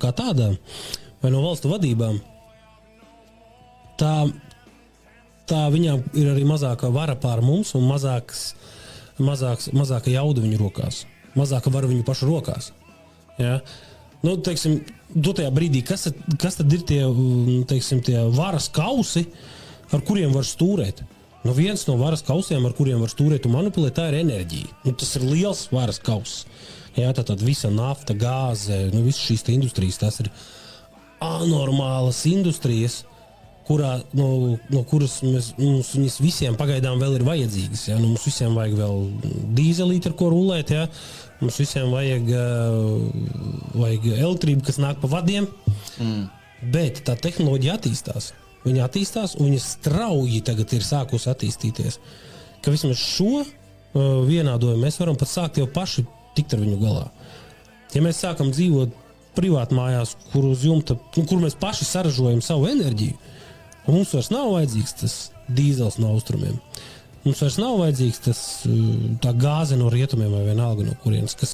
kā tādām, vai no valstu vadībām, tā viņām ir arī mazāka vara pār mums un mazāka jauda viņu rokās. Mazāka vara viņu pašu rokās. Ja? Nu, teiksim, dotajā brīdī, kas tad ir tie varas kausi, ar kuriem var stūrēt? Nu, viens no varas kausiem, ar kuriem var stūrēt un manipulēt, tā ir enerģija. Nu, tas ir liels varas kauss. Ja? Tātad visa nafta, gāze, visas šīs industrijas, tās ir anormālas industrijas, no kuras mums viņas visiem pagaidām vēl ir vajadzīgas. Ja? Nu, mums visiem vajag vēl dīzelīti, ar ko rulēt. Ja? Mums visiem vajag elektrību, kas nāk pa vadiem. Bet tā tehnoloģija attīstās. Viņa attīstās un viņa strauji tagad ir sākusi attīstīties. Ka vismaz šo vienādojumu mēs varam pat sākt jau paši tikt ar viņu galā. Ja mēs sākam dzīvot privātmājās, kur uz jumta, kur mēs paši saražojam savu enerģiju, un mums vairs nav vajadzīgs tas dīzels no austrumiem. Mums vairs nav vajadzīgs tā gāze no rietumiem vai vienalga no kurienes, kas